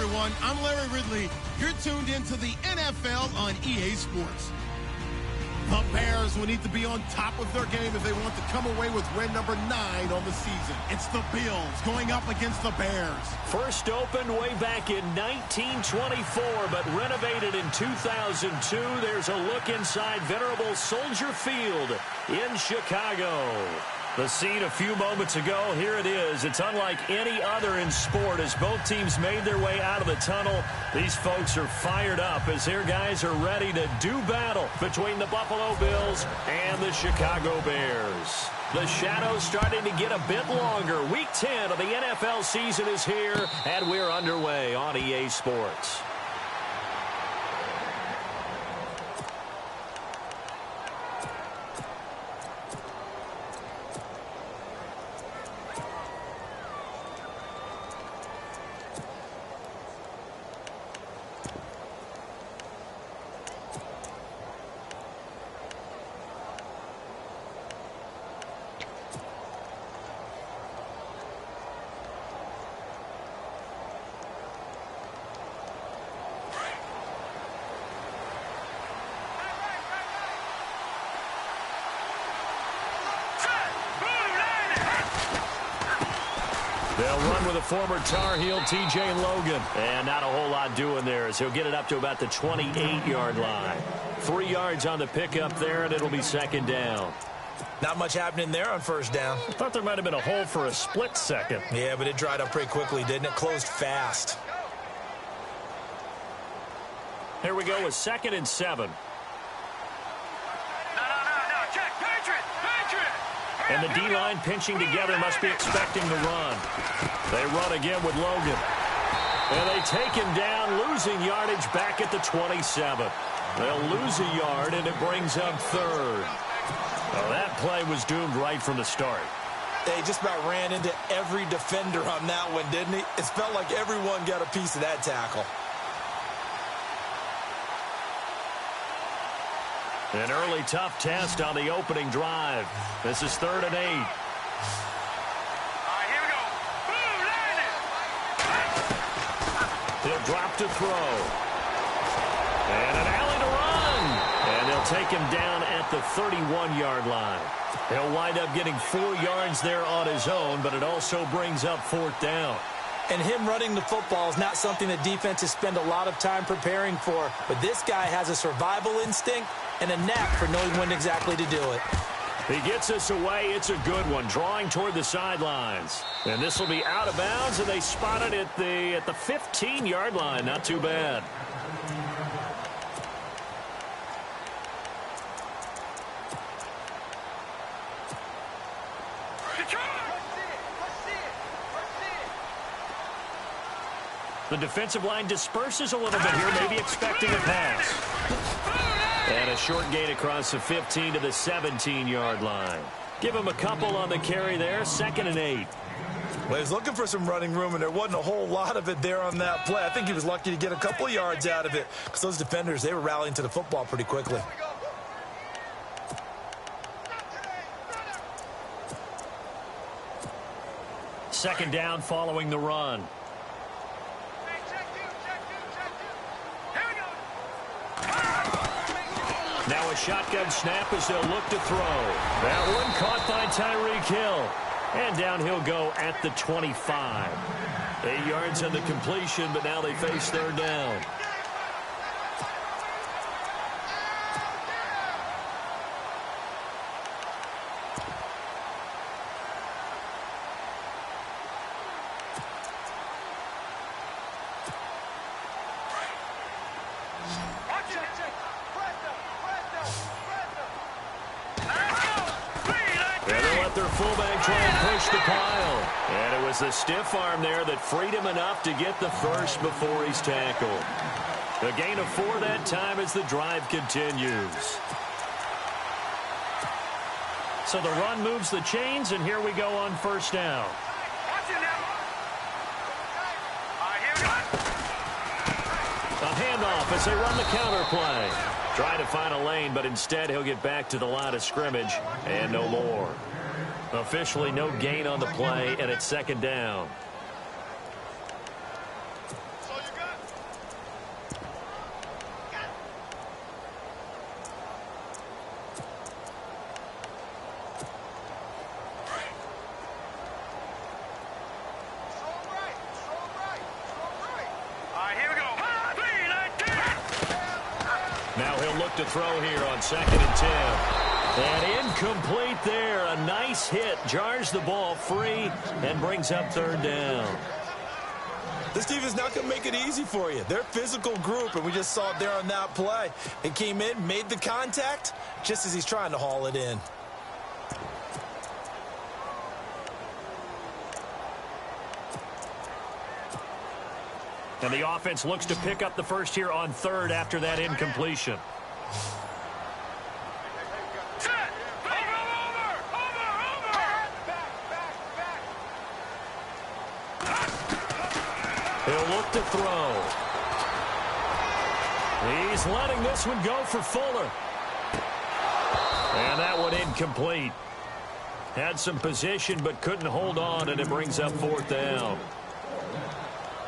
everyone. I'm Larry Ridley. You're tuned into the NFL on EA Sports. The Bears will need to be on top of their game if they want to come away with win number 9 on the season. It's the Bills going up against the Bears. First opened way back in 1924, but renovated in 2002. There's a look inside venerable Soldier Field in Chicago. The scene a few moments ago, here it is. It's unlike any other in sport as both teams made their way out of the tunnel. These folks are fired up as their guys are ready to do battle between the Buffalo Bills and the Chicago Bears. The shadow's starting to get a bit longer. Week 10 of the NFL season is here, and we're underway on EA Sports. They'll run with a former Tar Heel, T.J. Logan. And not a whole lot doing there as he'll get it up to about the 28-yard line. 3 yards on the pickup there, and it'll be second down. Not much happening there on first down. I thought there might have been a hole for a split second. Yeah, but it dried up pretty quickly, didn't it? Closed fast. Here we go with 2nd and 7. And the D-line pinching together must be expecting the run. They run again with Logan. And they take him down, losing yardage back at the 27. They'll lose a yard, and it brings up 3rd. Well, that play was doomed right from the start. They just about ran into every defender on that one, didn't he? It felt like everyone got a piece of that tackle. An early tough test on the opening drive. This is 3rd and 8. All right, here we go. Boom, landed. He'll drop to throw. And an alley to run. And they'll take him down at the 31-yard line. He'll wind up getting 4 yards there on his own, but it also brings up 4th down. And him running the football is not something that defenses spend a lot of time preparing for. But this guy has a survival instinct and a knack for knowing when exactly to do it. He gets us away. It's a good one, drawing toward the sidelines. And this will be out of bounds, and they spot it at the 15-yard line. Not too bad. The defensive line disperses a little bit here, maybe expecting a pass. And a short gain across the 15 to the 17-yard line. Give him a couple on the carry there, 2nd and 8. Well, he's looking for some running room, and there wasn't a whole lot of it there on that play. I think he was lucky to get a couple of yards out of it because those defenders, they were rallying to the football pretty quickly. Second down following the run. Now a shotgun snap as they'll look to throw. That one caught by Tyreek Hill. And down he'll go at the 25. 8 yards on the completion, but now they face 3rd down. Their fullback try and push the pile. And it was the stiff arm there that freed him enough to get the first before he's tackled. A gain of 4 that time as the drive continues. So the run moves the chains, and here we go on first down. A handoff as they run the counter play. Trying to find a lane, but instead he'll get back to the line of scrimmage and no more. Officially no gain on the play, and it's 2nd down. So you got to throw here on 2nd and 10. And incomplete there. A nice hit. Jars the ball free and brings up 3rd down. This defense not going to make it easy for you. They're a physical group, and we just saw it there on that play. It came in, made the contact, just as he's trying to haul it in. And the offense looks to pick up the first here on 3rd after that incompletion. He'll look to throw. He's letting this one go for Fuller. And that one incomplete. Had some position but couldn't hold on, and it brings up 4th down.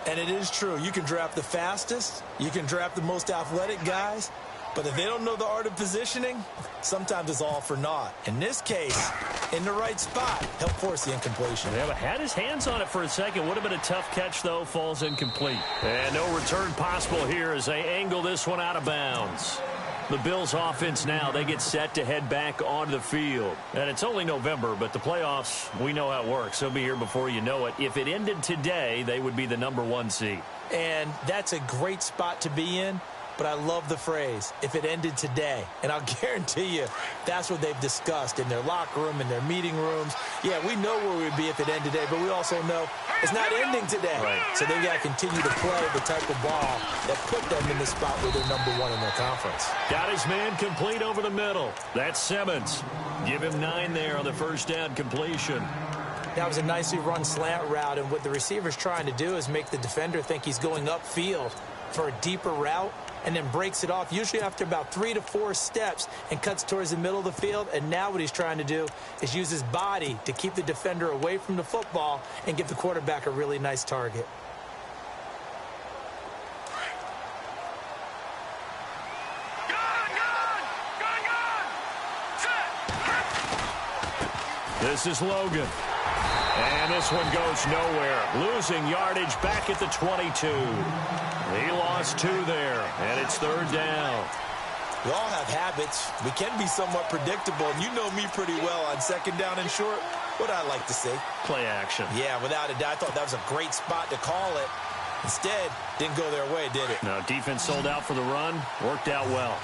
And it is true. You can draft the fastest. You can draft the most athletic guys. But if they don't know the art of positioning, sometimes it's all for naught. In this case, in the right spot, help force the incompletion. Yeah, but had his hands on it for a second. Would have been a tough catch, though. Falls incomplete. And no return possible here as they angle this one out of bounds. The Bills offense now, they get set to head back onto the field. And it's only November, but the playoffs, we know how it works. They'll be here before you know it. If it ended today, they would be the #1 seed. And that's a great spot to be in. But I love the phrase, if it ended today. And I'll guarantee you, that's what they've discussed in their locker room, in their meeting rooms. Yeah, we know where we'd be if it ended today, but we also know it's not ending today. Right. So they've got to continue to play the type of ball that put them in the spot where they're #1 in their conference. Got his man complete over the middle. That's Simmons. Give him 9 there on the first down completion. That was a nicely run slant route, and what the receiver's trying to do is make the defender think he's going upfield for a deeper route, and then breaks it off, usually after about 3 to 4 steps, and cuts towards the middle of the field. And now what he's trying to do is use his body to keep the defender away from the football and give the quarterback a really nice target. This is Logan. And this one goes nowhere. Losing yardage back at the 22. He lost 2 there, and it's 3rd down. We all have habits. We can be somewhat predictable, and you know me pretty well on 2nd down and short. What I like to see. Play action. Yeah, without a doubt. I thought that was a great spot to call it. Instead, didn't go their way, did it? No, defense sold out for the run. Worked out well.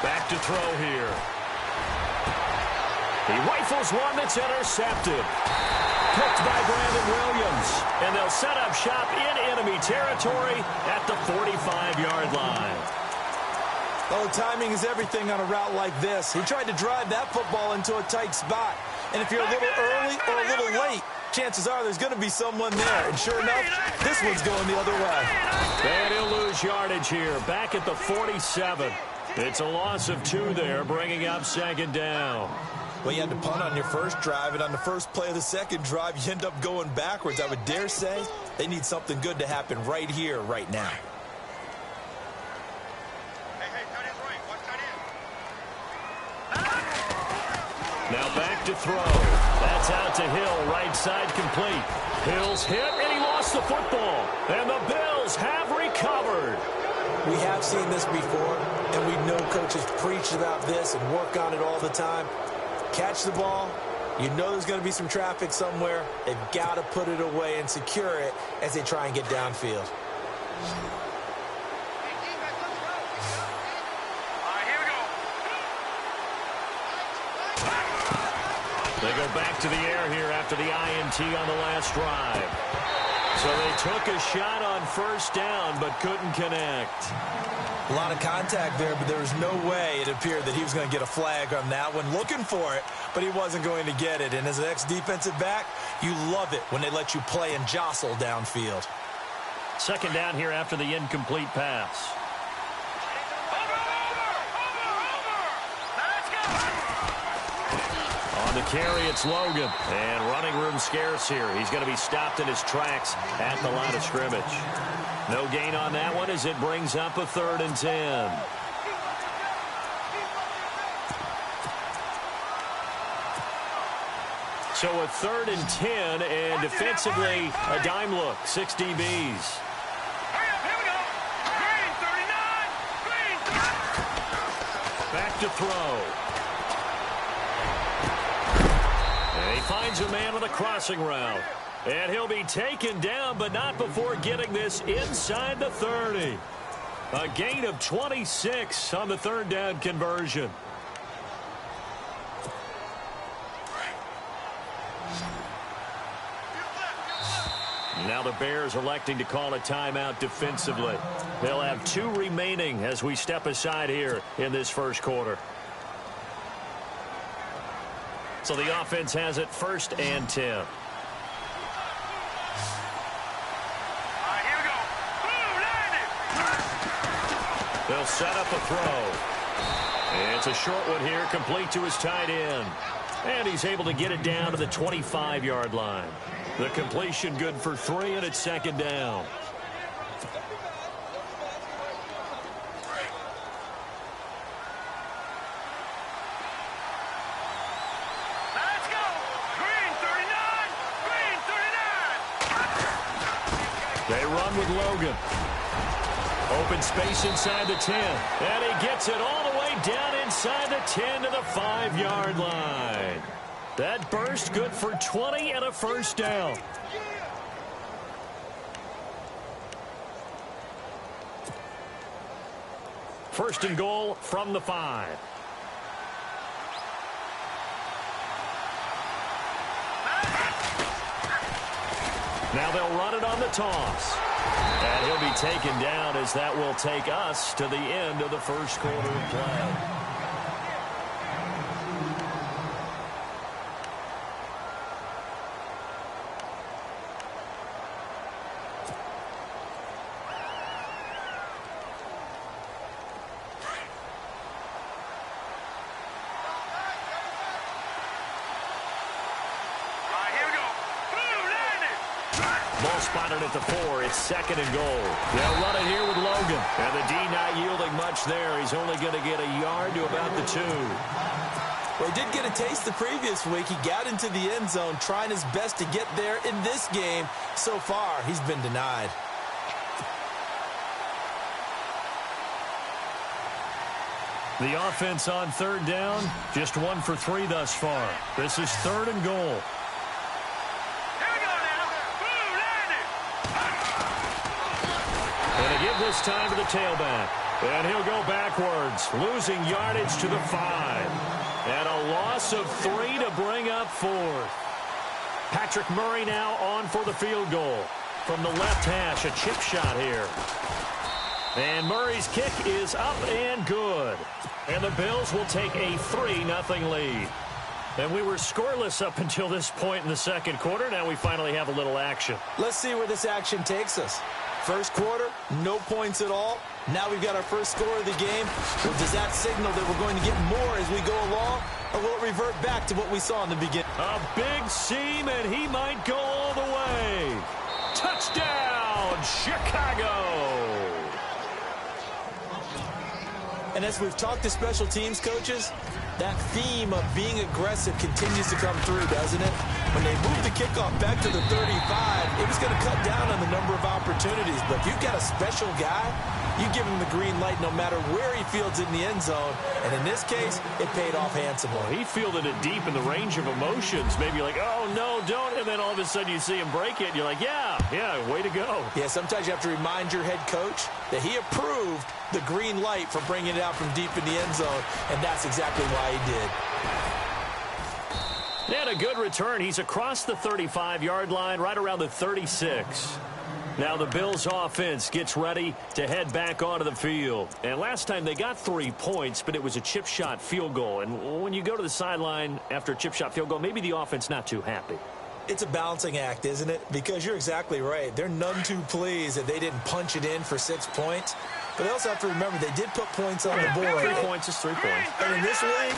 Back to throw here. He rifles one that's intercepted. Picked by Brandon Williams. And they'll set up shop in enemy territory at the 45-yard line. Oh, timing is everything on a route like this. He tried to drive that football into a tight spot. And if you're a little early or a little late, chances are there's going to be someone there. And sure enough, this one's going the other way. And he'll lose yardage here. Back at the 47. It's a loss of 2 there, bringing up 2nd down. Well, you had to punt on your first drive, and on the first play of the second drive, you end up going backwards. I would dare say they need something good to happen right here, right now. Now back to throw. That's out to Hill, right side complete. Hill's hit, and he lost the football. And the Bills have recovered. We have seen this before, and we know coaches preach about this and work on it all the time. Catch the ball. You know there's going to be some traffic somewhere. They've got to put it away and secure it as they try and get downfield. They go back to the air here after the INT on the last drive. So they took a shot on first down but couldn't connect. A lot of contact there, but there was no way it appeared that he was going to get a flag on that one. Looking for it, but he wasn't going to get it. And as an ex-defensive back, you love it when they let you play and jostle downfield. 2nd down here after the incomplete pass. On the carry, it's Logan. And running room scarce here. He's going to be stopped in his tracks at the line of scrimmage. No gain on that one as it brings up a 3rd and 10. So a 3rd and 10, and defensively, a dime look, 6 DBs. Hurry up, here we go. Green 39. Green 39. Back to throw. And he finds a man on the crossing route. And he'll be taken down, but not before getting this inside the 30. A gain of 26 on the 3rd down conversion. Now the Bears electing to call a timeout defensively. They'll have 2 remaining as we step aside here in this first quarter. So the offense has it 1st and 10. All right, here we go. Boom, landed. They'll set up a throw. It's a short one here, complete to his tight end. And he's able to get it down to the 25-yard line. The completion good for 3, and it's 2nd down. Let's go. Green 39. Green 39. They run with Logan. Open space inside the 10. And he gets it all the way down inside the 10 to the 5-yard line. That burst good for 20 and a 1st down. First and goal from the 5. Now they'll run it on the toss. And he'll be taken down as that will take us to the end of the first quarter of play. Spotted at the 4. It's 2nd and goal. They'll run it here with Logan. And the D not yielding much there. He's only going to get a yard to about the 2. Well, he did get a taste the previous week. He got into the end zone trying his best to get there in this game. So far, he's been denied. The offense on 3rd down, just 1 for 3 thus far. This is 3rd and goal. Give this time to the tailback. And he'll go backwards, losing yardage to the 5. And a loss of 3 to bring up 4th. Patrick Murray now on for the field goal. From the left hash, a chip shot here. And Murray's kick is up and good. And the Bills will take a 3-0 lead. And we were scoreless up until this point in the second quarter. Now we finally have a little action. Let's see where this action takes us. First quarter, no points at all. Now we've got our first score of the game. Well, does that signal that we're going to get more as we go along? Or will it revert back to what we saw in the beginning? A big seam, and he might go all the way. Touchdown, Chicago! And as we've talked to special teams coaches, that theme of being aggressive continues to come through, doesn't it? When they moved the kickoff back to the 35, it was going to cut down on the number of opportunities. But if you've got a special guy, you give him the green light no matter where he fields in the end zone. And in this case, it paid off handsomely. He fielded it deep in the range of emotions. Maybe like, oh, no, don't. And then all of a sudden you see him break it. And you're like, yeah, way to go. Yeah, sometimes you have to remind your head coach that he approved the green light for bringing it out from deep in the end zone. And that's exactly why he did. And a good return. He's across the 35-yard line, right around the 36. Now the Bills offense gets ready to head back onto the field. And last time they got 3 points, but it was a chip shot field goal. And when you go to the sideline after a chip shot field goal, maybe the offense not too happy. It's a balancing act, isn't it? Because you're exactly right. They're none too pleased that they didn't punch it in for 6 points. But they also have to remember they did put points on the board. 3 points is 3 points. And in this league,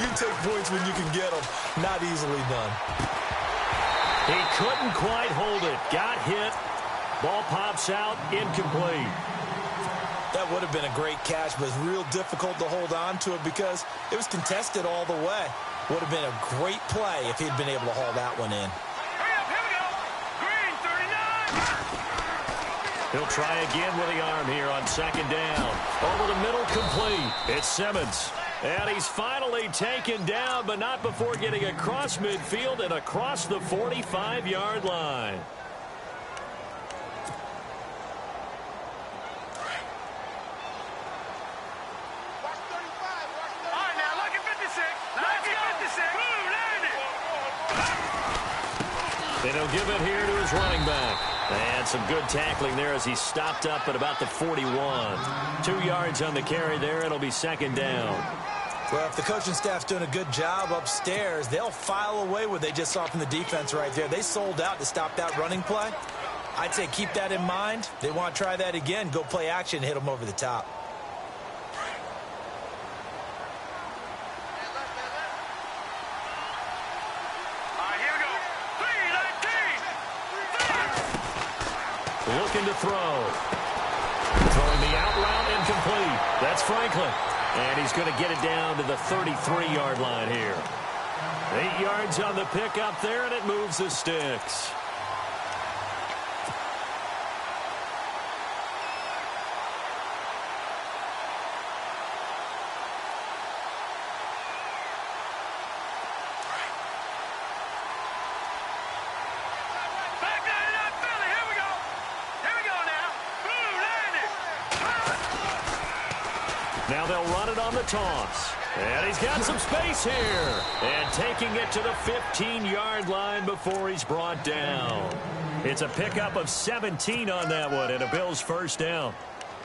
you take points when you can get them. Not easily done. He couldn't quite hold it. Got hit. Ball pops out. Incomplete. That would have been a great catch, but it's real difficult to hold on to it because it was contested all the way. Would have been a great play if he'd been able to haul that one in. Hurry up, here we go. Green 39. He'll try again with the arm here on second down. Over the middle, complete. It's Simmons. And he's finally taken down, but not before getting across midfield and across the 45-yard line. All right, now, lucky 56. Lucky 56. Boom, landed. And he'll give it here to his running back. And some good tackling there as he stopped up at about the 41. 2 yards on the carry there. It'll be second down. Well, if the coaching staff's doing a good job upstairs, they'll file away what they just saw from the defense right there. They sold out to stop that running play. I'd say keep that in mind. They want to try that again. Go play action, hit them over the top. All right, here we go. 3-19. Looking to throw. Throwing the out route incomplete. That's Franklin. And he's going to get it down to the 33-yard line here. 8 yards on the pickup there, and it moves the sticks. Back 99, Philly. Here we go. Here we go now. Boom, landed. Now they'll run it on the toss. And he's got some space here. And taking it to the 15-yard line before he's brought down. It's a pickup of 17 on that one and a Bills first down.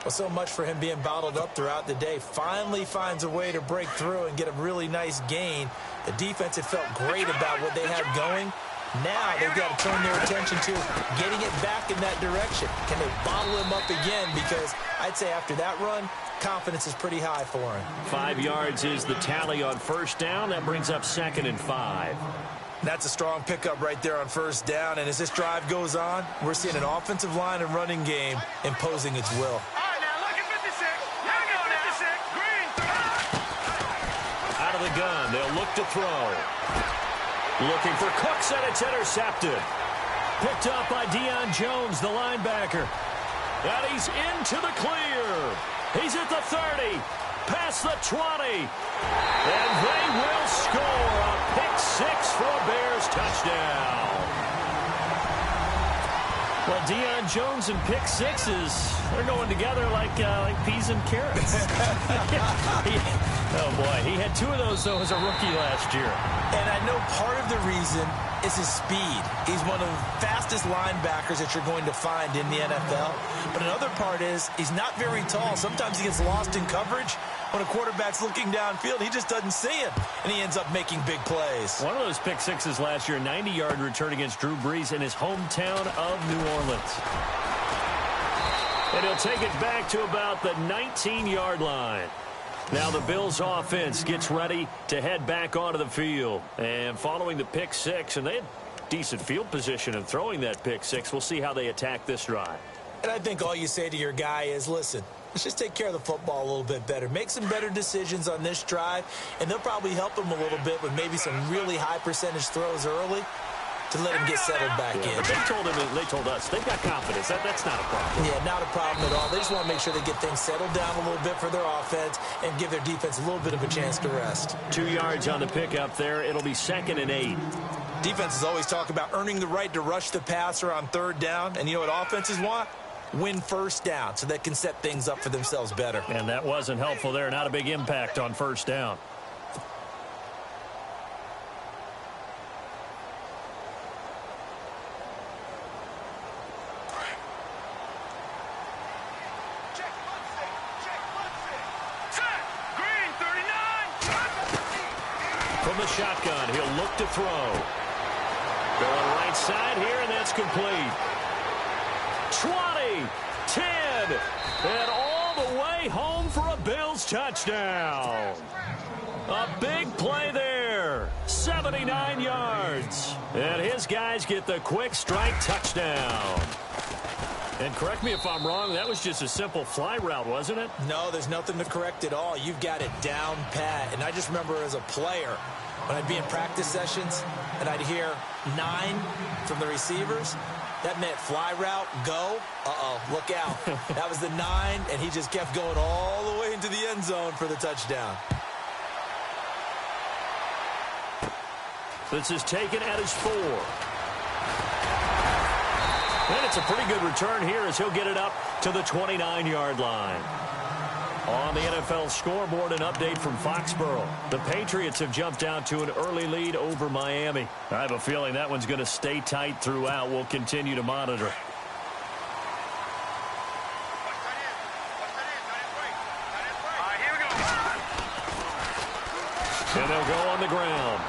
Well, so much for him being bottled up throughout the day. Finally finds a way to break through and get a really nice gain. The defense had felt great about what they had going. Now they've got to turn their attention to getting it back in that direction. Can they bottle him up again? Because I'd say after that run, confidence is pretty high for him. 5 yards is the tally on first down. That brings up 2nd and 5. That's a strong pickup right there on first down. And as this drive goes on, we're seeing an offensive line and running game imposing its will. All right, now, lucky 56. Here we go now. 56. Green 30. Out of the gun, they'll look to throw. Looking for Cooks, and it's intercepted. Picked up by Deion Jones, the linebacker. And he's into the clear. He's at the 30, past the 20. And they will score a pick-6 for a Bears touchdown. Well, Deion Jones and pick-6s, they're going together like peas and carrots. Oh, boy, he had 2 of those, though, as a rookie last year. And I know part of the reason is his speed. He's one of the fastest linebackers that you're going to find in the NFL. But another part is he's not very tall. Sometimes he gets lost in coverage. When a quarterback's looking downfield, he just doesn't see him, and he ends up making big plays. One of those pick-6s last year, 90-yard return against Drew Brees in his hometown of New Orleans. And he'll take it back to about the 19-yard line. Now the Bills offense gets ready to head back onto the field. And following the pick-6, and they had decent field position in throwing that pick-6. We'll see how they attack this drive. And I think all you say to your guy is, listen, let's just take care of the football a little bit better. Make some better decisions on this drive, and they'll probably help him a little bit with maybe some really high percentage throws early to let him get settled back in. But they told us they've got confidence. That's not a problem. Yeah, not a problem at all. They just want to make sure they get things settled down a little bit for their offense and give their defense a little bit of a chance to rest. 2 yards on the pickup there. It'll be 2nd and 8. Defenses always talk about earning the right to rush the passer on 3rd down. And you know what offenses want? Win first down so they can set things up for themselves better. And that wasn't helpful there. Not a big impact on first down. From the shotgun, he'll look to throw. Going right side here, and that's complete. 20, 10, and all the way home for a Bills touchdown. A big play there. 79 yards. And his guys get the quick strike touchdown. And correct me if I'm wrong, that was just a simple fly route, wasn't it? No, there's nothing to correct at all. You've got it down pat. And I just remember as a player, when I'd be in practice sessions and I'd hear 9 from the receivers, that meant fly route, go. Uh-oh, look out. That was the 9, and he just kept going all the way into the end zone for the touchdown. This is taken at his 4. And it's a pretty good return here as he'll get it up to the 29-yard line. On the NFL scoreboard, an update from Foxborough. The Patriots have jumped out to an early lead over Miami. I have a feeling that one's going to stay tight throughout. We'll continue to monitor. And they'll go on the ground.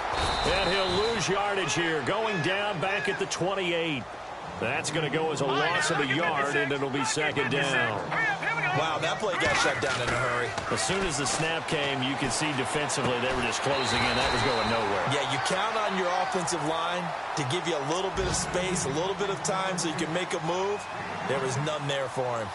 And he'll lose yardage here, going down back at the 28. That's going to go as a loss of a yard, and it'll be second down. Wow, that play got shut down in a hurry. As soon as the snap came, you could see defensively they were just closing in. That was going nowhere. Yeah, you count on your offensive line to give you a little bit of space, a little bit of time so you can make a move. There was none there for him.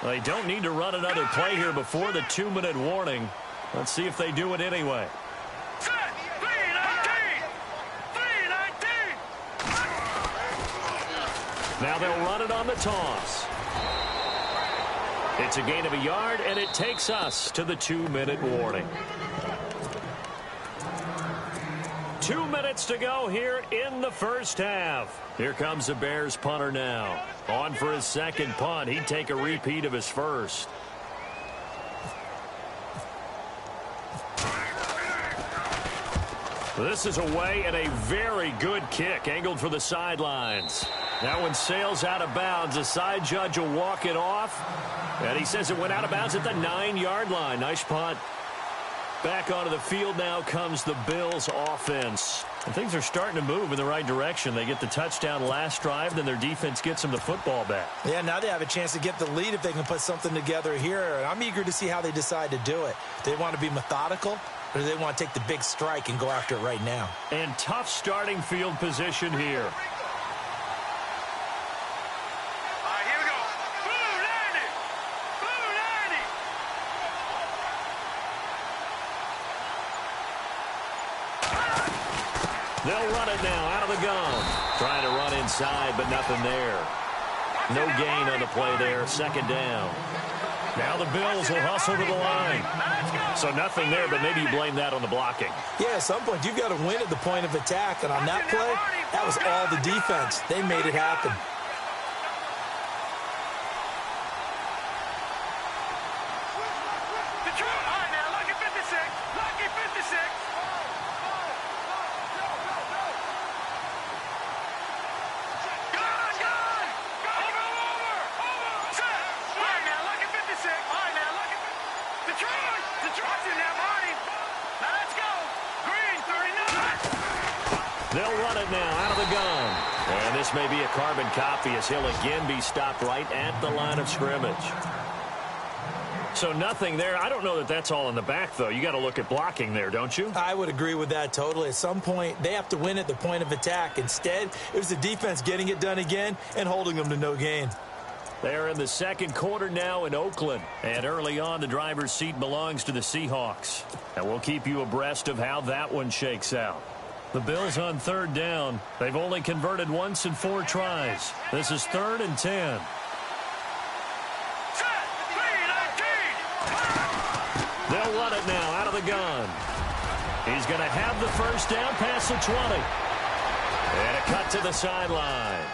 They don't need to run another play here before the 2-minute warning. Let's see if they do it anyway. Now they'll run it on the toss. It's a gain of a yard, and it takes us to the 2-minute warning. 2 minutes to go here in the first half. Here comes the Bears punter now. On for his second punt. He'd take a repeat of his first. This is away and a very good kick, angled for the sidelines. That one sails out of bounds. The side judge will walk it off. And he says it went out of bounds at the 9-yard line. Nice punt. Back onto the field now comes the Bills offense. And things are starting to move in the right direction. They get the touchdown last drive, then their defense gets them the football back. Yeah, now they have a chance to get the lead if they can put something together here. And I'm eager to see how they decide to do it. Do they want to be methodical, or do they want to take the big strike and go after it right now? And tough starting field position here. They'll run it now out of the gun. Trying to run inside, but nothing there. No gain on the play there. Second down. Now the Bills will hustle to the line. So nothing there, but maybe you blame that on the blocking. Yeah, at some point you've got to win at the point of attack. And on that play, that was all the defense. They made it happen. They'll run it now out of the gun. And this may be a carbon copy as he'll again be stopped right at the line of scrimmage. So nothing there. I don't know that that's all in the back, though. You got to look at blocking there, don't you? I would agree with that totally. At some point, they have to win at the point of attack. Instead, it was the defense getting it done again and holding them to no gain. They're in the second quarter now in Oakland. And early on, the driver's seat belongs to the Seahawks. And we'll keep you abreast of how that one shakes out. The Bills on third down. They've only converted once in 4 tries. This is 3rd and 10. They'll run it now out of the gun. He's going to have the first down past the 20. And a cut to the sideline.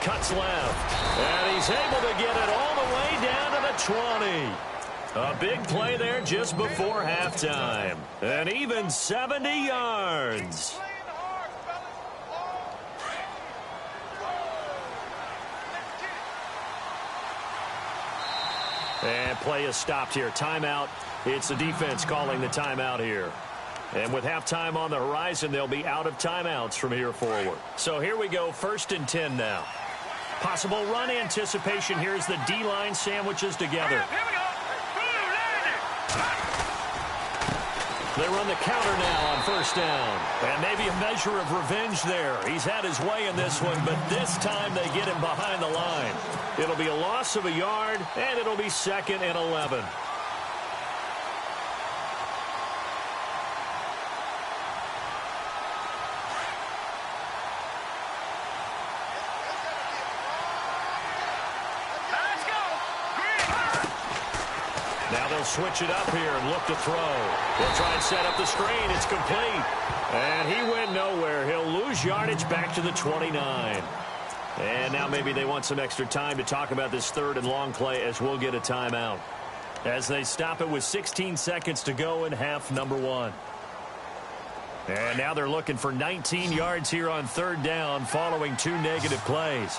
Cuts left. And he's able to get it all the way down to the 20. A big play there just before halftime. And even 70 yards. And play is stopped here. Timeout. It's the defense calling the timeout here. And with halftime on the horizon, they'll be out of timeouts from here forward. So here we go, 1st and 10 now. Possible run anticipation. Here's the D-line sandwiches together. They run the counter now on first down. And maybe a measure of revenge there. He's had his way in this one, but this time they get him behind the line. It'll be a loss of a yard, and it'll be 2nd and 11. Now they'll switch it up here and look to throw. They'll try and set up the screen. It's complete. And he went nowhere. He'll lose yardage back to the 29. And now maybe they want some extra time to talk about this 3rd and long play as we'll get a timeout. As they stop it with 16 seconds to go in half number 1. And now they're looking for 19 yards here on 3rd down following 2 negative plays.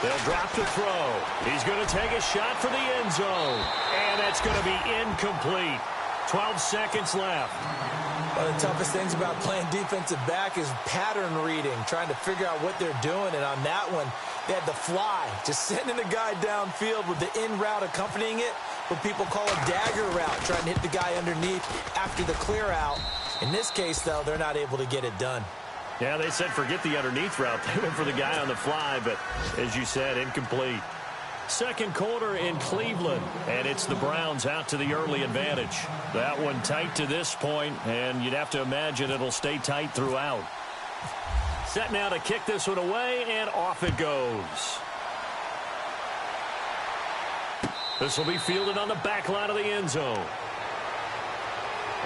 They'll drop to throw. He's going to take a shot for the end zone. And that's going to be incomplete. 12 seconds left. One of the toughest things about playing defensive back is pattern reading, trying to figure out what they're doing. And on that one, they had the fly, just sending the guy downfield with the in route accompanying it, what people call a dagger route, trying to hit the guy underneath after the clear out. In this case, though, they're not able to get it done. Yeah, they said forget the underneath route. They went for the guy on the fly, but as you said, incomplete. 2nd quarter in Cleveland, and it's the Browns out to the early advantage. That one tight to this point, and you'd have to imagine it'll stay tight throughout. Set now to kick this one away, and off it goes. This will be fielded on the back line of the end zone.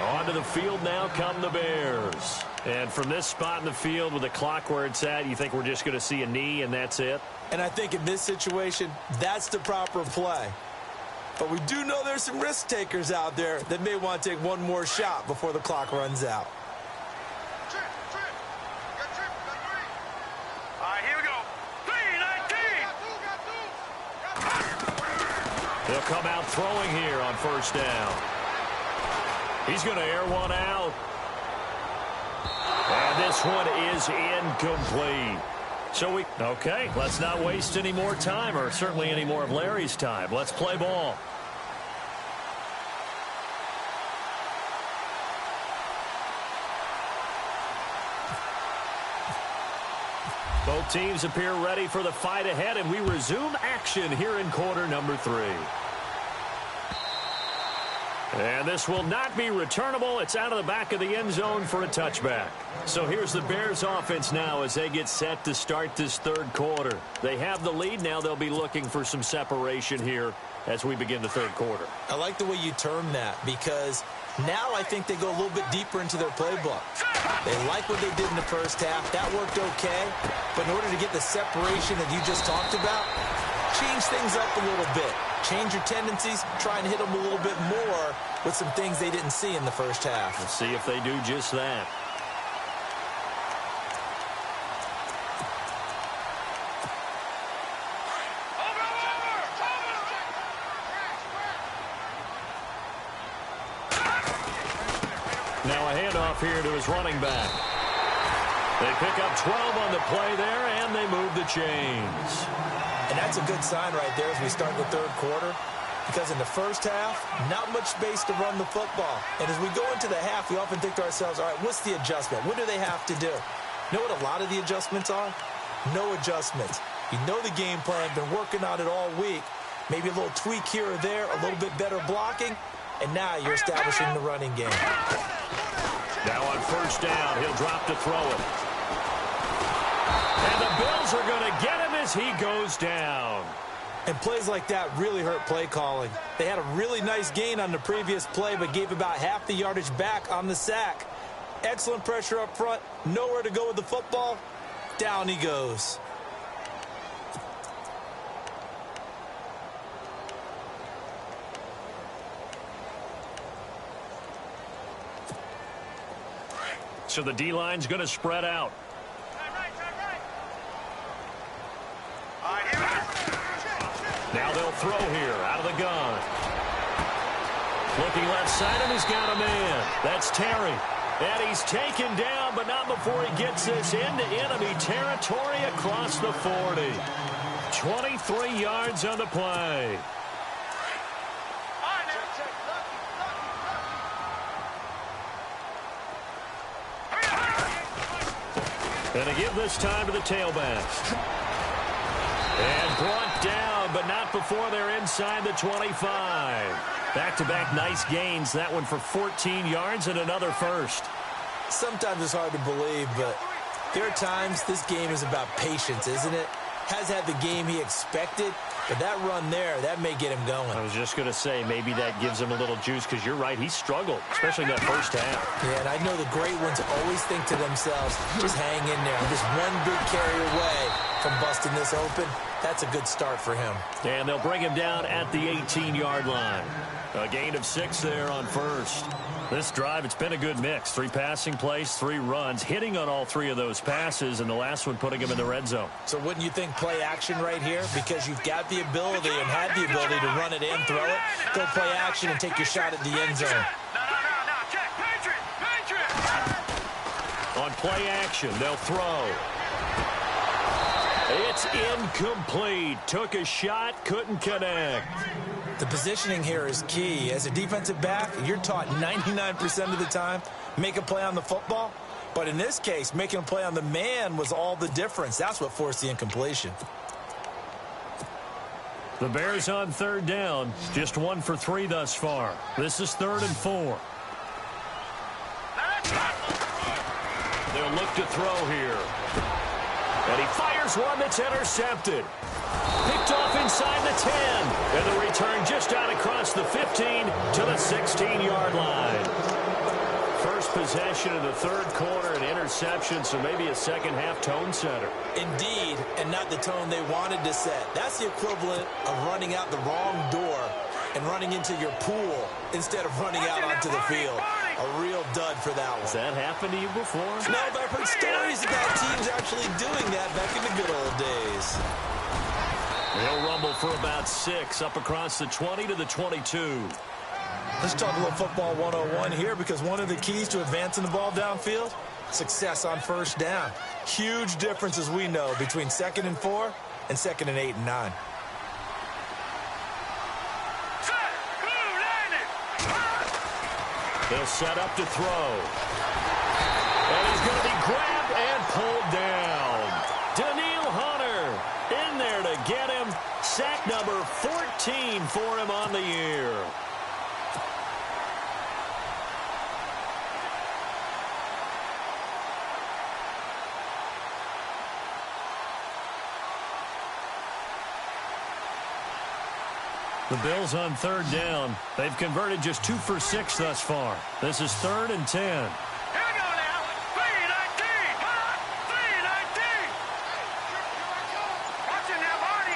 Onto the field now come the Bears. And from this spot in the field with the clock where it's at, you think we're just going to see a knee and that's it? And I think in this situation, that's the proper play. But we do know there's some risk takers out there that may want to take one more shot before the clock runs out. All right, here we go. 3-19. They'll come out throwing here on first down. He's going to air one out. And this one is incomplete. So okay, let's not waste any more time, or certainly any more of Larry's time. Let's play ball. Both teams appear ready for the fight ahead, and we resume action here in quarter number 3. And this will not be returnable. It's out of the back of the end zone for a touchback. So here's the Bears offense now as they get set to start this 3rd quarter. They have the lead. Now they'll be looking for some separation here as we begin the 3rd quarter. I like the way you term that, because now I think they go a little bit deeper into their playbook. They like what they did in the first half. That worked okay. But in order to get the separation that you just talked about, change things up a little bit. Change your tendencies, try and hit them a little bit more with some things they didn't see in the first half. Let's see if they do just that. Now a handoff here to his running back. They pick up 12 on the play there, and they move the chains. And that's a good sign right there as we start the 3rd quarter, because in the first half, not much space to run the football. And as we go into the half, we often think to ourselves, all right, what's the adjustment? What do they have to do? You know what a lot of the adjustments are? No adjustments. You know the game plan, been working on it all week. Maybe a little tweak here or there, a little bit better blocking, and now you're establishing the running game. Now on first down, he'll drop to throw it. And the Bills are going to get him as he goes down. And plays like that really hurt play calling. They had a really nice gain on the previous play, but gave about half the yardage back on the sack. Excellent pressure up front. Nowhere to go with the football. Down he goes. So the D-line's going to spread out. Now they'll throw here out of the gun. Looking left side, and he's got a man. That's Terry. And he's taken down, but not before he gets this into enemy territory across the 40. 23 yards on the play. And to give this time to the tailbacks. And brought down, but not before they're inside the 25. Back-to-back nice gains. That one for 14 yards and another first. Sometimes it's hard to believe, but there are times this game is about patience, isn't it? Has had the game he expected, but that run there, that may get him going. I was just going to say, maybe that gives him a little juice, because you're right, he struggled, especially in that first half. Yeah, and I know the great ones always think to themselves, just hang in there. Just one big carry away from busting this open. That's a good start for him. And they'll bring him down at the 18-yard line. A gain of 6 there on first. This drive, it's been a good mix. 3 passing plays, 3 runs, hitting on all 3 of those passes, and the last one putting him in the red zone. So wouldn't you think play action right here? Because you've got the ability and had the ability to run it in, throw it, go play action and take your shot at the end zone. No, check. Patriot. On play action, they'll throw. It's incomplete. Took a shot, couldn't connect. The positioning here is key. As a defensive back, you're taught 99% of the time, make a play on the football. But in this case, making a play on the man was all the difference. That's what forced the incompletion. The Bears on third down. Just 1 for 3 thus far. This is 3rd and 4. They'll look to throw here. And he fires one that's intercepted. Picked off inside the 10. And the return just out across the 15 to the 16-yard line. First possession of the third quarter, an interception, so maybe a second-half tone setter. Indeed, and not the tone they wanted to set. That's the equivalent of running out the wrong door and running into your pool instead of running out onto the field. A real dud for that one. Has that happened to you before? No, but I've heard stories about teams actually doing that back in the good old days. They'll rumble for about 6 up across the 20 to the 22. Let's talk a little football 101 here, because one of the keys to advancing the ball downfield, success on first down. Huge difference, as we know, between 2nd and 4 and 2nd and 8 and 9. They'll set up to throw. And he's going to be grabbed and pulled down. Daniil Hunter in there to get him. Sack number 14 for him on the year. The Bills on third down. They've converted just 2 for 6 thus far. This is 3rd and 10. Here we go now. 3-19. 3-19. Watch it now, Barney.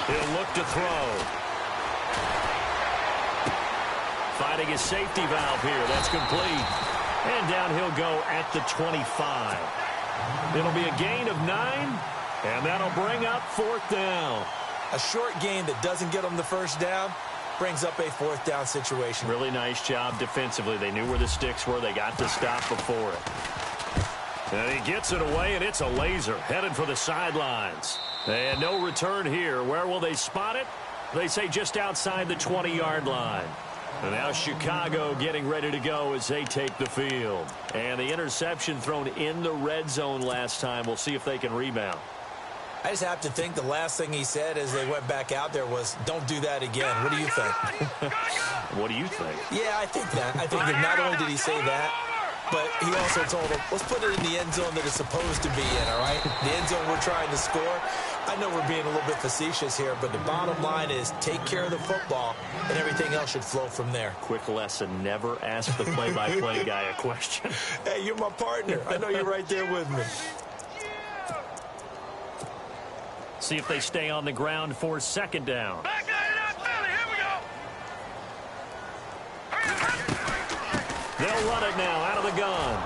He'll look to throw. Finding his safety valve here. That's complete. And down he'll go at the 25. It'll be a gain of 9. And that'll bring up 4th down. A short gain that doesn't get them the first down brings up a 4th down situation. Really nice job defensively. They knew where the sticks were. They got the stop before it. And he gets it away, and it's a laser headed for the sidelines. And no return here. Where will they spot it? They say just outside the 20-yard line. And now Chicago getting ready to go as they take the field. And the interception thrown in the red zone last time. We'll see if they can rebound. I just have to think the last thing he said as they went back out there was, don't do that again. What do you think? What do you think? Yeah, I think that. I think that not only did he say that, but he also told him, let's put it in the end zone that it's supposed to be in, all right? The end zone we're trying to score. I know we're being a little bit facetious here, but the bottom line is take care of the football, and everything else should flow from there. Quick lesson, never ask the play-by-play guy a question. Hey, you're my partner. I know you're right there with me. See if they stay on the ground for 2nd down. Back that up, Philly. Here we go. They'll run it now out of the gun.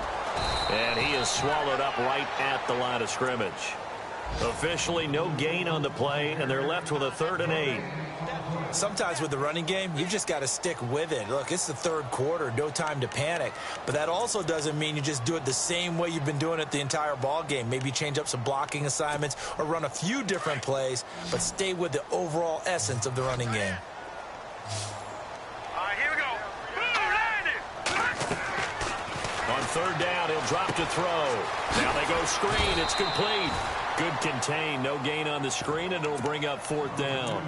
And he is swallowed up right at the line of scrimmage. Officially no gain on the play, and they're left with a 3rd and 8. Sometimes with the running game, you've just got to stick with it. Look, it's the 3rd quarter, no time to panic. But that also doesn't mean you just do it the same way you've been doing it the entire ball game. Maybe change up some blocking assignments or run a few different plays, but stay with the overall essence of the running game. All right, here we go. Boom, landed. On 3rd down, he'll drop to throw. Now they go screen. It's complete. Good contain. No gain on the screen, and it'll bring up 4th down.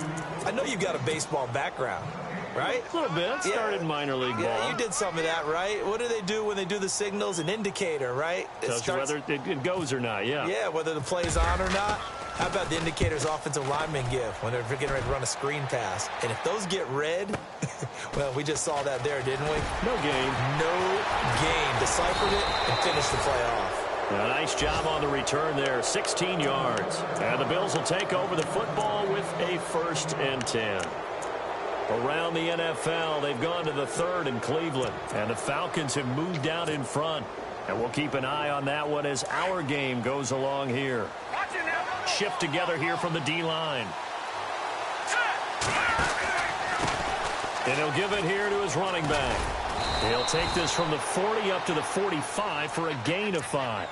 I know you've got a baseball background, right? A little bit. Started minor league ball. Yeah, you did some of that, right? What do they do when they do the signals? An indicator, right? Tells you whether it goes or not, yeah. Yeah, whether the play's on or not. How about the indicators offensive linemen give when they're getting ready to run a screen pass? And if those get red, well, we just saw that there, didn't we? No gain. No gain. Deciphered it and finished the play off. A nice job on the return there, 16 yards. And the Bills will take over the football with a 1st and 10. Around the NFL, they've gone to the 3rd in Cleveland. And the Falcons have moved out in front. And we'll keep an eye on that one as our game goes along here. Shift together here from the D-line. And he'll give it here to his running back. He'll take this from the 40 up to the 45 for a gain of 5.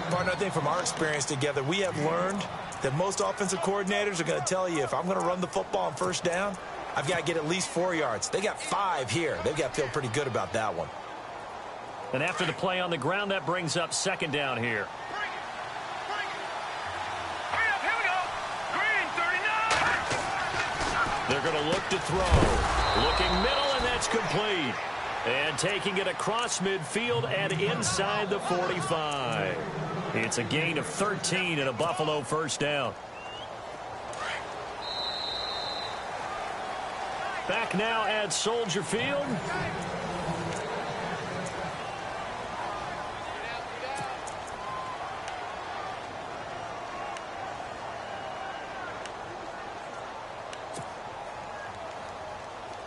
Partner, I think from our experience together, we have learned that most offensive coordinators are going to tell you, if I'm going to run the football on 1st down, I've got to get at least 4 yards. They got 5 here. They've got to feel pretty good about that one. And after the play on the ground, that brings up 2nd down here. Here we go. Green, 39. They're going to look to throw. Looking middle, and that's complete. And taking it across midfield and inside the 45. It's a gain of 13 and a Buffalo 1st down. Back now at Soldier Field.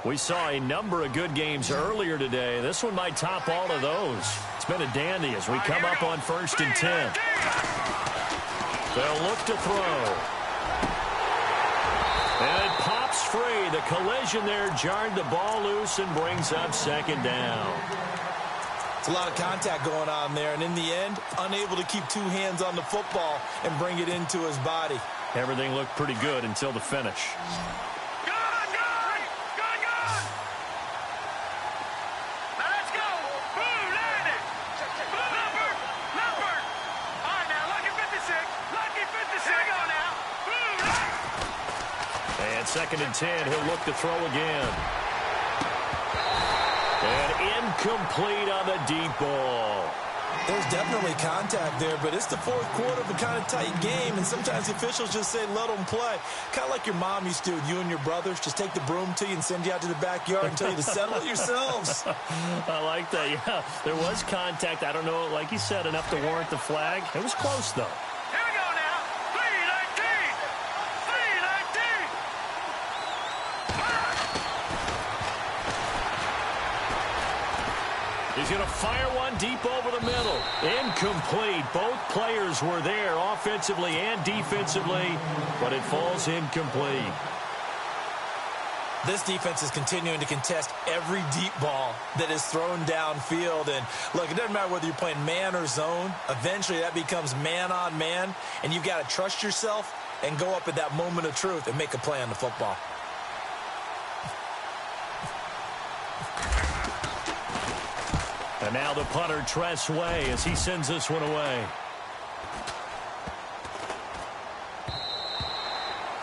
We saw a number of good games earlier today. This one might top all of those. It's been a dandy as we come up on 1st and 10. They'll look to throw. And it pops free. The collision there jarred the ball loose and brings up 2nd down. It's a lot of contact going on there, and in the end, unable to keep 2 hands on the football and bring it into his body. Everything looked pretty good until the finish. And 2nd and 10, he'll look to throw again. And incomplete on the deep ball. There's definitely contact there, but it's the 4th quarter of a kind of tight game, and sometimes the officials just say, let them play. Kind of like your mom used to do with you and your brothers. Just take the broom to you and send you out to the backyard and tell you to settle it yourselves. I like that, yeah. There was contact. I don't know, like you said, enough to warrant the flag. It was close, though. Here we go now. 3-19. 3-19. He's going to fire one deep over the middle. Incomplete. Both players were there offensively and defensively, but it falls incomplete. This defense is continuing to contest every deep ball that is thrown downfield. And, look, it doesn't matter whether you're playing man or zone. Eventually that becomes man on man, and you've got to trust yourself and go up at that moment of truth and make a play on the football. And now the punter, Tress Way, as he sends this one away.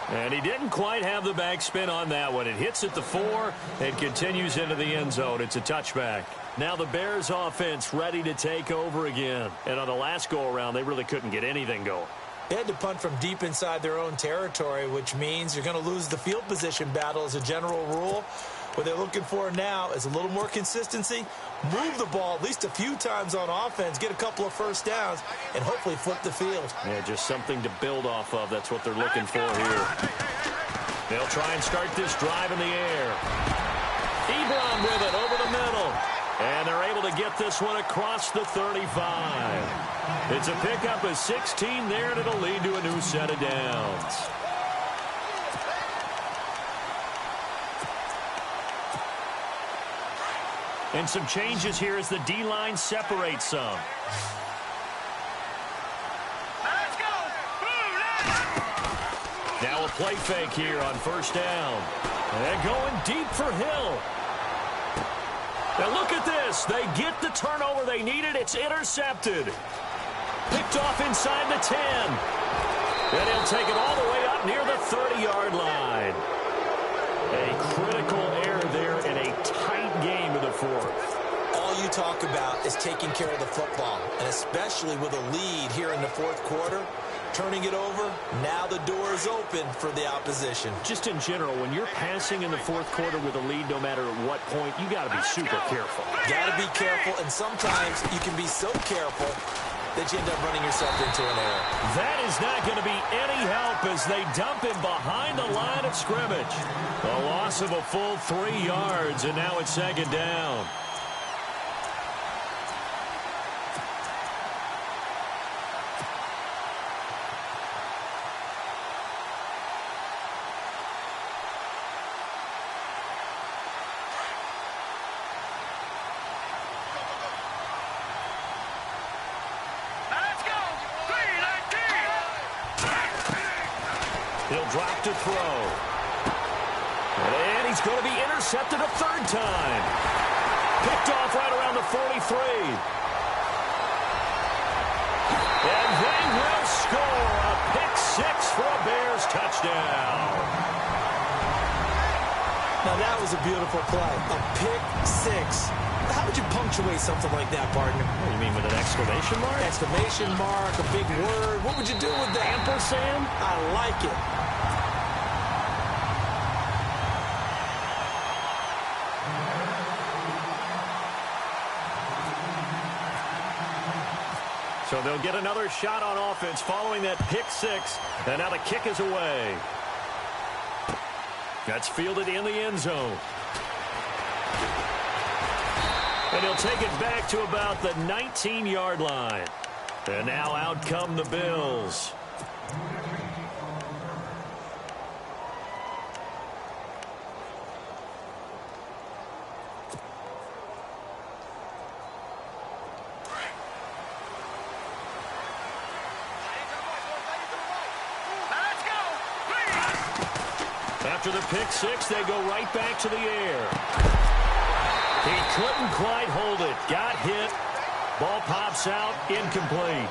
And he didn't quite have the backspin on that one. It hits at the 4 and continues into the end zone. It's a touchback. Now the Bears offense ready to take over again. And on the last go-around, they really couldn't get anything going. They had to punt from deep inside their own territory, which means you're going to lose the field position battle as a general rule. What they're looking for now is a little more consistency, move the ball at least a few times on offense, get a couple of first downs, and hopefully flip the field. Yeah, just something to build off of. That's what they're looking for here. They'll try and start this drive in the air. Ebron with it over the middle. And they're able to get this one across the 35. It's a pickup of 16 there, and it'll lead to a new set of downs. And some changes here as the D-line separates some. Let's go. Now a play fake here on first down. And going deep for Hill. Now look at this. They get the turnover they needed. It's intercepted. Picked off inside the 10. And he'll take it all the way up near the 30-yard line. A critical error there in a tight game of the fourth. All you talk about is taking care of the football, and especially with a lead here in the fourth quarter, turning it over, now the door is open for the opposition. Just in general, when you're passing in the fourth quarter with a lead, no matter at what point, you got to be super careful. Got to be careful, and sometimes you can be so careful that you end up running yourself into an error. That is not going to be any help as they dump him behind the line of scrimmage. A loss of a full 3 yards, and now it's second down. He'll drop to throw. And he's going to be intercepted a third time. Picked off right around the 43. And they will score a pick six for a Bears touchdown. Now that was a beautiful play. A pick six. How would you punctuate something like that, partner? What do you mean, with an exclamation mark? Exclamation mark, a big word. What would you do with that? Ampersand? I like it. So they'll get another shot on offense following that pick six. And now the kick is away. That's fielded in the end zone. And he'll take it back to about the 19-yard line. And now out come the Bills. After the pick six, they go right back to the air. He couldn't quite hold it. Got hit. Ball pops out. Incomplete.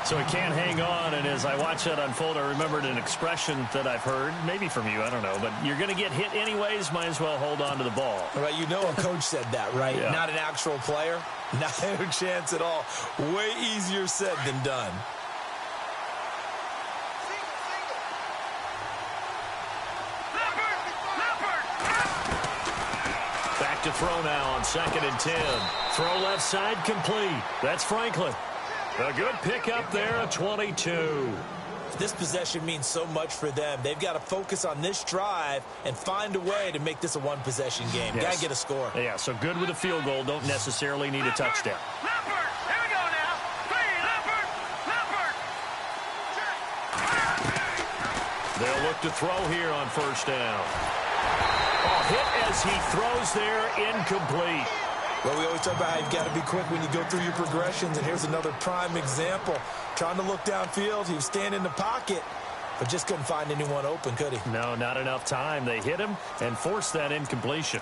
So he can't hang on. And as I watch that unfold, I remembered an expression that I've heard, maybe from you, I don't know. But you're going to get hit anyways. Might as well hold on to the ball. Right, you know a coach said that, right? Yeah. Not an actual player. Not a chance at all. Way easier said than done. To throw now on 2nd and 10. Throw left side complete. That's Franklin. A good pickup there, a 22. This possession means so much for them. They've got to focus on this drive and find a way to make this a one-possession game. Yes. Got to get a score. Yeah, so good with a field goal. Don't necessarily need a touchdown. Leopard, here we go now. Leopard, Leopard. They'll look to throw here on first down. Hit as he throws there, incomplete. Well, we always talk about how you've got to be quick when you go through your progressions, and here's another prime example. Trying to look downfield, he was standing in the pocket, but just couldn't find anyone open, could he? No, not enough time. They hit him and forced that incompletion.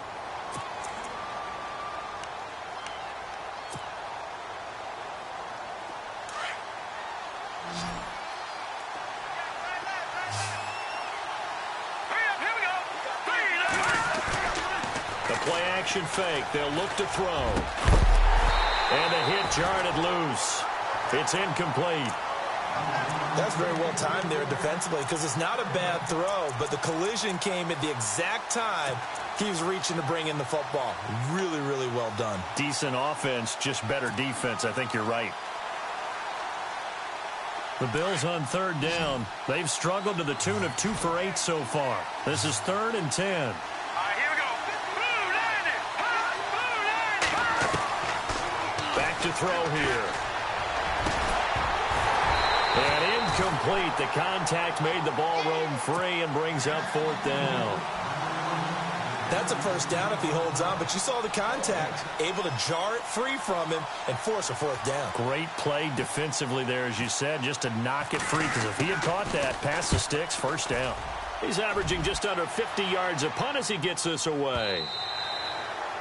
Fake. They'll look to throw. And the hit jarred it loose. It's incomplete. That's very well timed there defensively because it's not a bad throw, but the collision came at the exact time he was reaching to bring in the football. Really, really well done. Decent offense, just better defense. I think you're right. The Bills on third down. They've struggled to the tune of 2 for 8 so far. This is 3rd and 10. to throw here. And incomplete. The contact made the ball roam free and brings up 4th down. That's a first down if he holds on, but you saw the contact, able to jar it free from him and force a 4th down. Great play defensively there, as you said, just to knock it free, because if he had caught that, past the sticks, first down. He's averaging just under 50 yards a punt as he gets this away.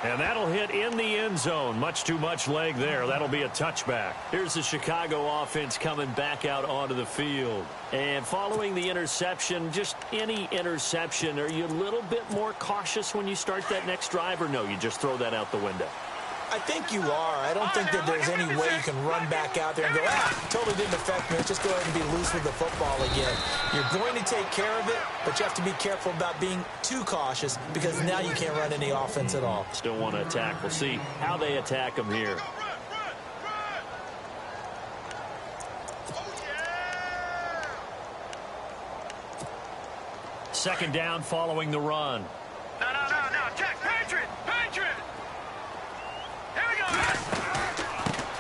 And that'll hit in the end zone. Much too much leg there. That'll be a touchback. Here's the Chicago offense coming back out onto the field. And following the interception, just any interception, are you a little bit more cautious when you start that next drive, or no, you just throw that out the window? I think you are. I don't think that there's any way you can run back out there and go, totally didn't affect me. Let's just go ahead and be loose with the football again. You're going to take care of it, but you have to be careful about being too cautious, because now you can't run any offense at all. Still want to attack. We'll see how they attack them here. Second down following the run. No, Jack, Patriot! Here we go!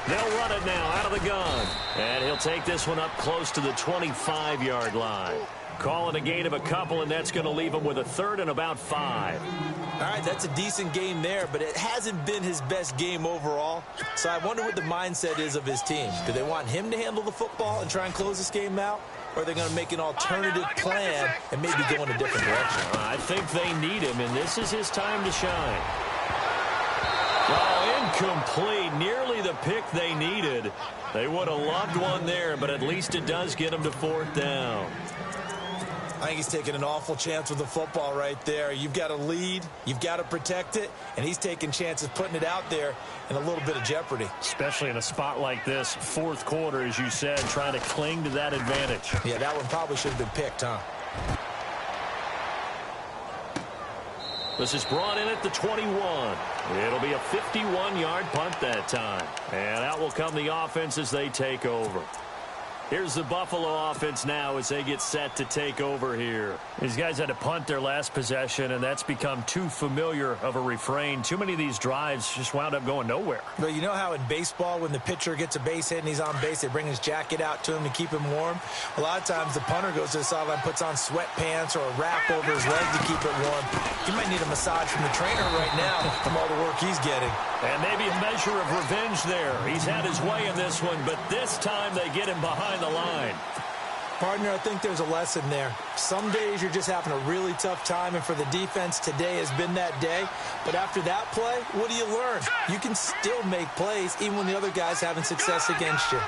They'll run it now out of the gun. And he'll take this one up close to the 25-yard line. Call it a gain of a couple, and that's going to leave him with a 3rd and about 5. All right, that's a decent game there, but it hasn't been his best game overall. So I wonder what the mindset is of his team. Do they want him to handle the football and try and close this game out? Or are they going to make an alternative plan and maybe go in a different direction? I think they need him, and this is his time to shine. Oh, incomplete. Nearly the pick they needed. They would have loved one there, but at least it does get them to 4th down. I think he's taking an awful chance with the football right there. You've got to lead, you've got to protect it, and he's taking chances putting it out there in a little bit of jeopardy. Especially in a spot like this, 4th quarter, as you said, trying to cling to that advantage. Yeah, that one probably should have been picked, huh? This is brought in at the 21. It'll be a 51-yard punt that time. And out will come the offense as they take over. Here's the Buffalo offense now as they get set to take over here. These guys had to punt their last possession, and that's become too familiar of a refrain. Too many of these drives just wound up going nowhere. But you know how in baseball, when the pitcher gets a base hit and he's on base, they bring his jacket out to him to keep him warm? A lot of times the punter goes to the sideline, puts on sweatpants or a wrap over his leg to keep it warm. He might need a massage from the trainer right now from all the work he's getting. And maybe a measure of revenge there. He's had his way in this one, but this time they get him behind the line. Partner, I think there's a lesson there. Some days you're just having a really tough time, and for the defense, today has been that day. But after that play, what do you learn? You can still make plays even when the other guy's having success against you.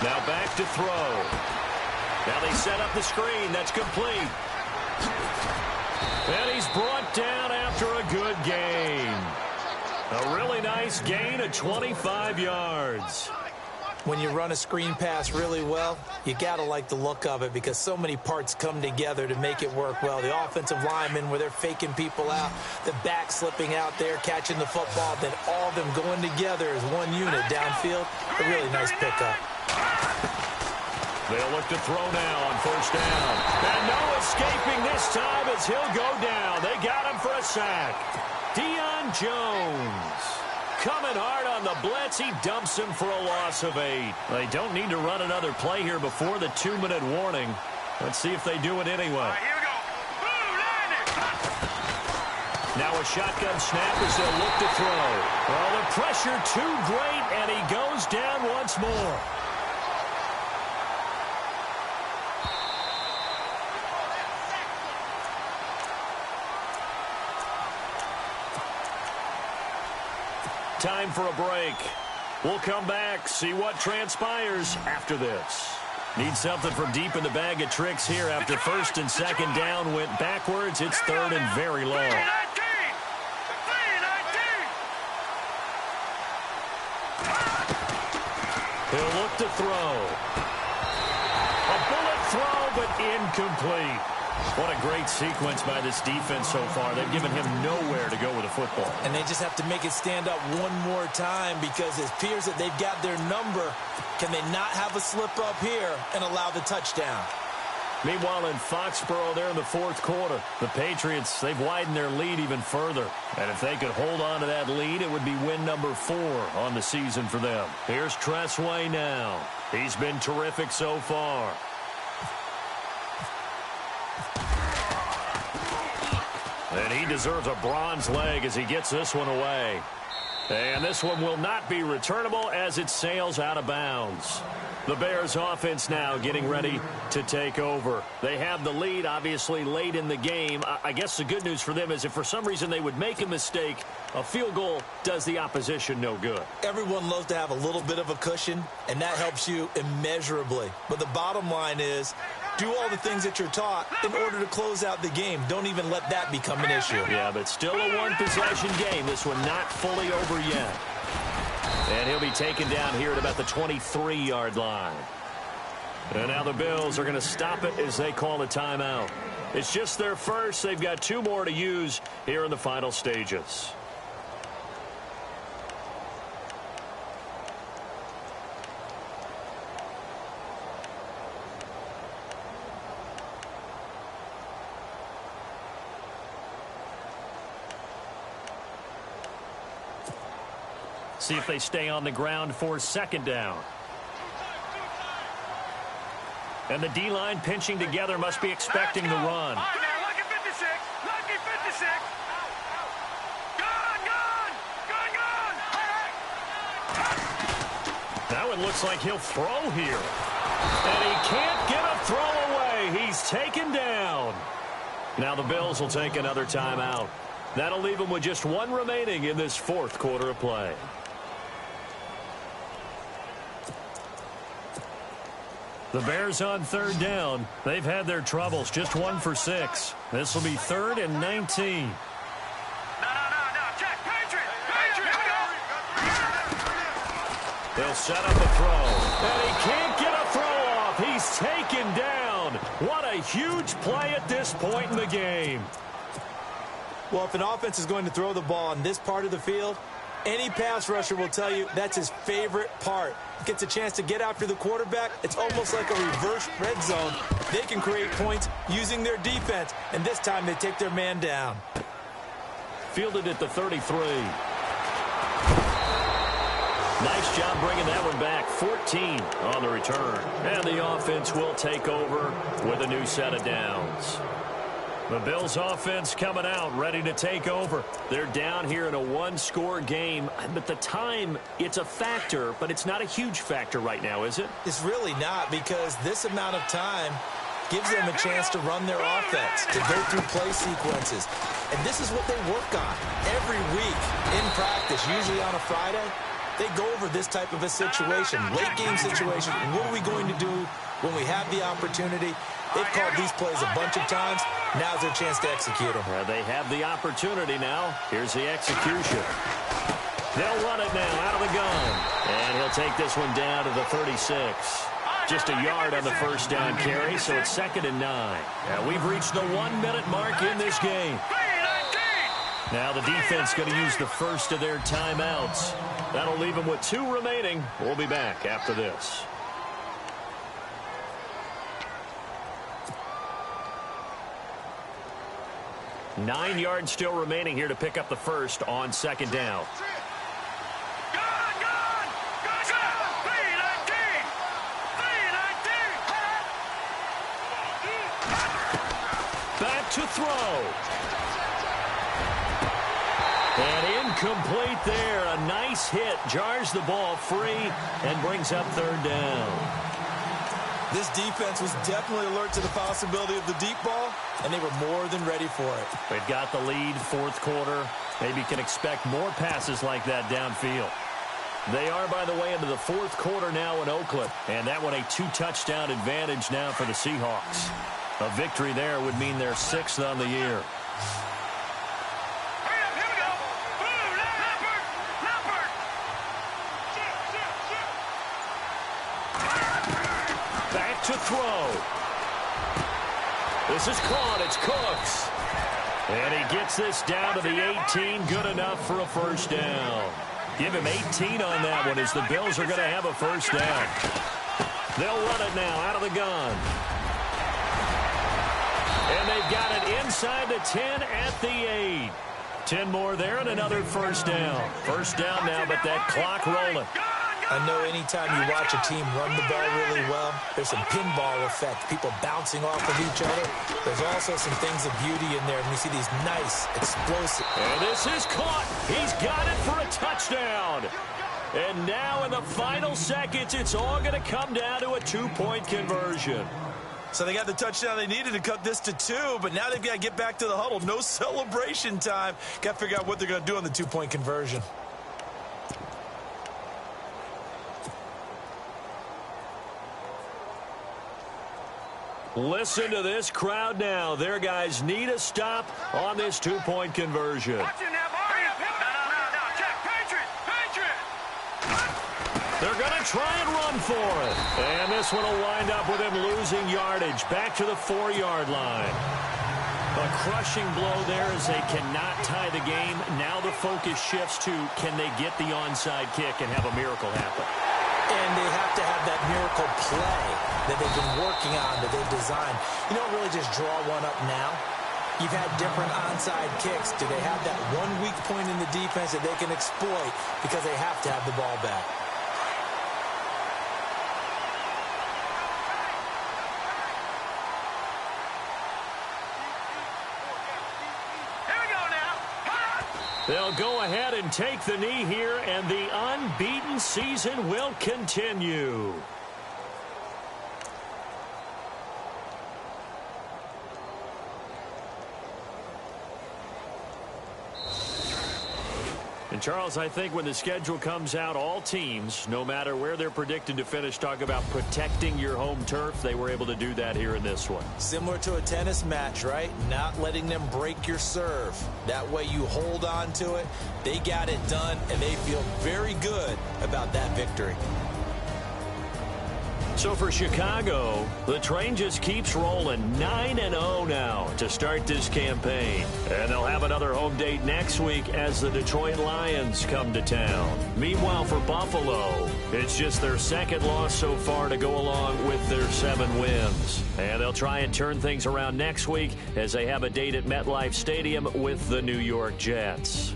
Now back to throw. Now they set up the screen. That's complete. And he's brought down after a good gain. A really nice gain of 25 yards. When you run a screen pass really well, you got to like the look of it because so many parts come together to make it work well. The offensive linemen, where they're faking people out, the back slipping out there, catching the football, then all of them going together as one unit downfield. A really nice pickup. They'll look to throw now on first down. And no escaping this time as he'll go down. They got him for a sack. Deion Jones coming hard on the blitz. He dumps him for a loss of 8. They don't need to run another play here before the 2-minute warning. Let's see if they do it anyway. Here we go. Boom, landed. Now a shotgun snap as they'll look to throw. Well, the pressure too great, and he goes down once more. Time for a break. We'll come back, see what transpires after this. Need something from deep in the bag of tricks here after first and second down went backwards. It's third and very long. He'll look to throw. A bullet throw, but incomplete. What a great sequence by this defense so far. They've given him nowhere to go with the football. And they just have to make it stand up one more time because it appears that they've got their number. Can they not have a slip up here and allow the touchdown? Meanwhile, in Foxborough, there in the fourth quarter, the Patriots, they've widened their lead even further. And if they could hold on to that lead, it would be win number 4 on the season for them. Here's Tressway now. He's been terrific so far. And he deserves a bronze leg as he gets this one away. And this one will not be returnable as it sails out of bounds. The Bears offense now getting ready to take over. They have the lead, obviously, late in the game. I guess the good news for them is if for some reason they would make a mistake, a field goal does the opposition no good. Everyone loves to have a little bit of a cushion, and that helps you immeasurably. But the bottom line is, do all the things that you're taught in order to close out the game. Don't even let that become an issue. Yeah, but still a one-possession game. This one not fully over yet. And he'll be taken down here at about the 23-yard line. And now the Bills are going to stop it as they call a timeout. It's just their first. They've got 2 more to use here in the final stages. See if they stay on the ground for second down. And the D-line pinching together must be expecting the run. Lucky 56. Lucky 56. Gone. Now it looks like he'll throw here. And he can't get a throw away. He's taken down. Now the Bills will take another timeout. That'll leave them with just 1 remaining in this fourth quarter of play. The Bears on third down. They've had their troubles. Just 1 for 6. This will be 3rd and 19. No. Check. Patriot. Here we go. They'll set up a throw. And he can't get a throw off. He's taken down. What a huge play at this point in the game. Well, if an offense is going to throw the ball on this part of the field, any pass rusher will tell you that's his favorite part. Gets a chance to get after the quarterback. It's almost like a reverse red zone. They can create points using their defense, and this time they take their man down. Fielded at the 33. Nice job bringing that one back. 14 on the return. And the offense will take over with a new set of downs. The Bills offense coming out, ready to take over. They're down here in a 1-score game. But the time, it's a factor, but it's not a huge factor right now, is it? It's really not, because this amount of time gives them a chance to run their offense, to go through play sequences. And this is what they work on every week in practice, usually on a Friday. They go over this type of a situation, late game situation. What are we going to do when we have the opportunity? They've called these plays a bunch of times. Now's their chance to execute them. They have the opportunity now. Here's the execution. They'll run it now out of the gun. And he'll take this one down to the 36. Just a yard on the first down carry, so it's 2nd and 9. Now we've reached the 1-minute mark in this game. Now the defense going to use the first of their timeouts. That'll leave them with 2 remaining. We'll be back after this. Nine yards still remaining here to pick up the first on second down. Back to throw. And incomplete there. A nice hit. Jars the ball free and brings up third down. This defense was definitely alert to the possibility of the deep ball, and they were more than ready for it. They've got the lead, fourth quarter. Maybe can expect more passes like that downfield. They are, by the way, into the fourth quarter now in Oakland, and that one a 2-touchdown advantage now for the Seahawks. A victory there would mean they're 6th on the year. To throw. This is caught. It's Cooks. And he gets this down to the 18. Good enough for a first down. Give him 18 on that one as the Bills are going to have a first down. They'll run it now out of the gun. got it inside the 10 at the 8. 10 more there and another first down. First down now, but that clock rolling. I know anytime you watch a team run the ball really well, there's some pinball effect, people bouncing off of each other. There's also some things of beauty in there, and you see these nice, explosive. And this is caught. He's got it for a touchdown. And now in the final seconds, it's all going to come down to a two-point conversion. So they got the touchdown they needed to cut this to 2, but now they've got to get back to the huddle. No celebration time. Got to figure out what they're going to do on the two-point conversion. Listen to this crowd now. Their guys need a stop on this two-point conversion. Watch it now, boy. No. Check. Patriot. They're going to try and run for it. And this one will wind up with him losing yardage back to the 4-yard line. A crushing blow there as they cannot tie the game. Now the focus shifts to can they get the onside kick and have a miracle happen. And they have to have that miracle play that they've been working on, that they've designed. You don't really just draw one up now. You've had different onside kicks. Do they have that one weak point in the defense that they can exploit because they have to have the ball back? They'll go ahead and take the knee here, and the unbeaten season will continue. And, Charles, I think when the schedule comes out, all teams, no matter where they're predicted to finish, talk about protecting your home turf. They were able to do that here in this one. Similar to a tennis match, right? Not letting them break your serve. That way you hold on to it. They got it done, and they feel very good about that victory. So for Chicago, the train just keeps rolling. 9-0 now to start this campaign. And they'll have another home date next week as the Detroit Lions come to town. Meanwhile, for Buffalo, it's just their second loss so far to go along with their 7 wins. And they'll try and turn things around next week as they have a date at MetLife Stadium with the New York Jets.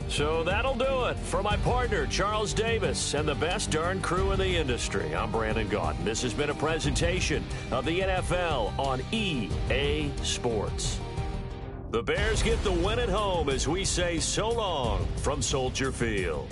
So that'll do it. For my partner, Charles Davis, and the best darn crew in the industry, I'm Brandon Gaudin. This has been a presentation of the NFL on EA Sports. The Bears get the win at home as we say so long from Soldier Field.